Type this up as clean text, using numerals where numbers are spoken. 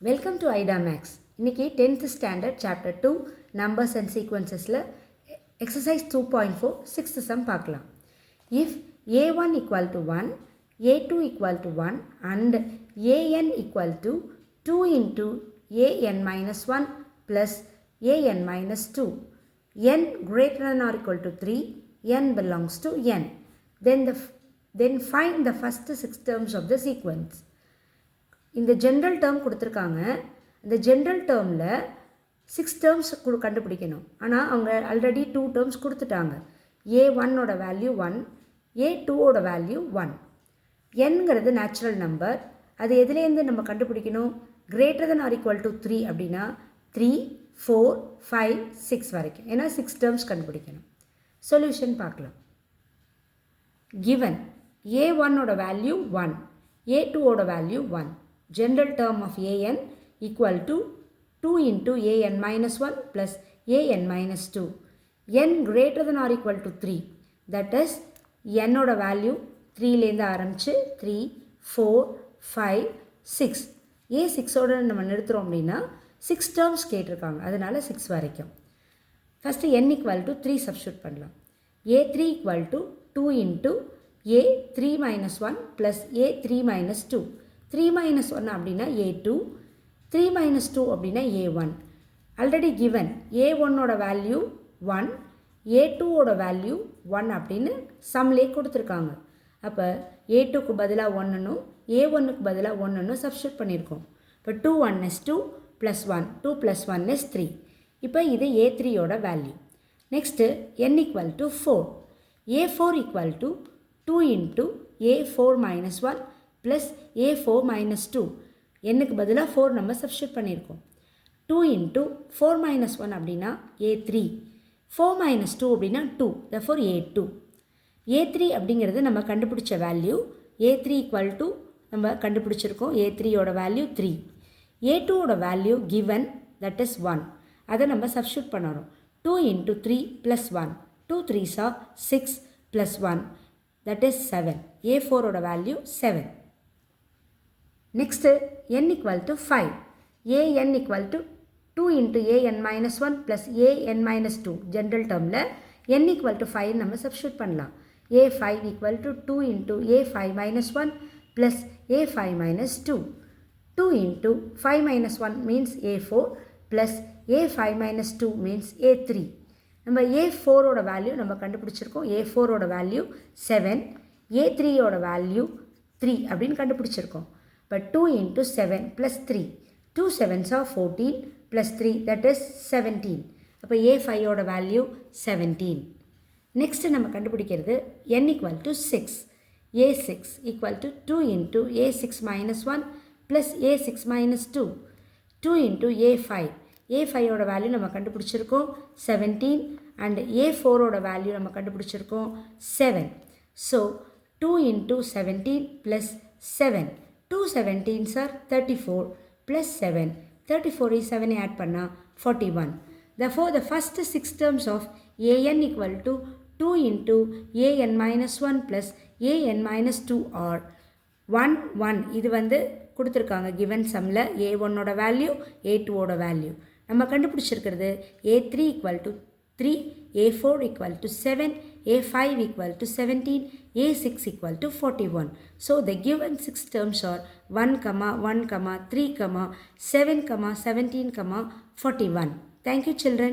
Welcome to ஐடா maths. இன்றைக்கி 10th standard chapter 2 numbers and சீக்வன்சஸில் எக்ஸசைஸ் 2.4 6th சம் பார்க்கலாம். If a1 equal to 1, a2 equal to 1 and an equal to 2 into an minus 1 plus an minus 2, n greater than or equal to 3, n belongs to n. Then find the first 6 terms of the sequence. இந்த general term கொடுத்துருக்காங்க. இந்த general டேர்மில் 6 terms கண்டுபிடிக்கணும். ஆனால் அவங்க already 2 terms கொடுத்துட்டாங்க. a1ஓட value 1, a2ஓட வேல்யூ 1. nங்கிறது நேச்சுரல் நம்பர். அது எதுலேருந்து நம்ம கண்டுபிடிக்கணும்? Greater than or equal to 3 அப்படின்னா 3, 4, 5, 6 வரைக்கும். ஏன்னா 6 டேர்ம்ஸ் கண்டுபிடிக்கணும். சொல்யூஷன் பார்க்கலாம். given a1ஓட வேல்யூ 1, a2ஓட value 1. General term of an equal to 2 into an minus 1 plus an minus 2. n greater than or equal to 3. That is n ஓட value 3லேருந்து ஆரம்பிச்சு 3, 4, 5, 6. ஏன் 6ஓட நம்ம நிறுத்துகிறோம் அப்படின்னா 6 டேர்ம்ஸ் கேட்டிருக்காங்க, அதனால் 6 வரைக்கும். First n equal to 3 substitute பண்ணலாம். a3 equal to 2 into a3 minus 1 plus a3 minus 2. 3 minus 1 அப்படின்னா a2, 3 minus 2 அப்படின்னா a1. ஆல்ரெடி கிவன் a1ஓட வேல்யூ 1, a2ஓட வேல்யூ 1 அப்படின்னு சம்லே கொடுத்துருக்காங்க. அப்போ a2க்கு பதிலாக 1னும் a1க்கு பதிலாக 1னும் சப்ஸ்டியூட் பண்ணியிருக்கோம். இப்போ 2 1 is 2 plus 1, 2 plus 1 is 3. இப்போ இது a3ஓட வேல்யூ. Next n equal to 4. a4 equal to 2 into a4 minus 1 plus a4 minus 2. என்னுக்கு பதிலாக 4 நம்ம சப்ஸ்டியூட் பண்ணியிருக்கோம். 2 into 4 minus 1 அப்படின்னா a3. 4 minus 2 அப்படின்னா 2. therefore a2. a3 அப்படிங்கிறது நம்ம கண்டுபிடிச்ச வேல்யூ. a3 equal to நம்ம கண்டுபிடிச்சிருக்கோம். a3ஓட வேல்யூ 3. a2ஓட வேல்யூ given, that is 1. அதை நம்ம சப்ஸ்டியூட் பண்ணுறோம். 2 into 3 plus 1. 2 3s are 6 plus 1. that is 7. a4ஓட value 7. Next n equal to 5. an equal to 2 into an minus 1 plus an minus 2. General டேர்மில் n equal to 5 நம்ம substitute பண்ணலாம். a5 equal to 2 into a5 minus 1 plus a5 minus 2. 2 into 5 minus 1 means a4 plus a5 minus 2 means a3. நம்ம a4ஓட value நம்ம கண்டுபிடிச்சிருக்கோம். a4ஓட value 7, a3ஓட value 3 அப்படின்னு கண்டுபிடிச்சிருக்கோம். But 2 into 7 plus 3. 2 7s are 14 plus 3, that is 17. அப்போ a5ஓட value 17. Next நம்ம கண்டுபிடிக்கிறது n equal to 6. a6 equal to 2 into a6 minus 1 plus a6 minus 2. 2 into a5. a5ஓட value நம்ம கண்டுபிடிச்சிருக்கோம் 17 and a4ஓட வேல்யூ நம்ம கண்டுபிடிச்சிருக்கோம் 7. So 2 into 17 plus 7. 2 17s are 34 plus 7. 34 is 7 add பண்ணா 41. Therefore, the first 6 terms of an equal to 2 into an minus 1 plus an minus 2 are 1, 1. இது வந்து கொடுத்துருக்காங்க given sumல a1ஓட value, a2ஓட value. நம்ம கண்டுபிடிச்சிருக்கிறது a3 equal to 3, a4 equal to 7, a5 equal to 17, a6 equal to 41. So the given 6 terms are 1, 1, 3, 7, 17, 41. Thank you children.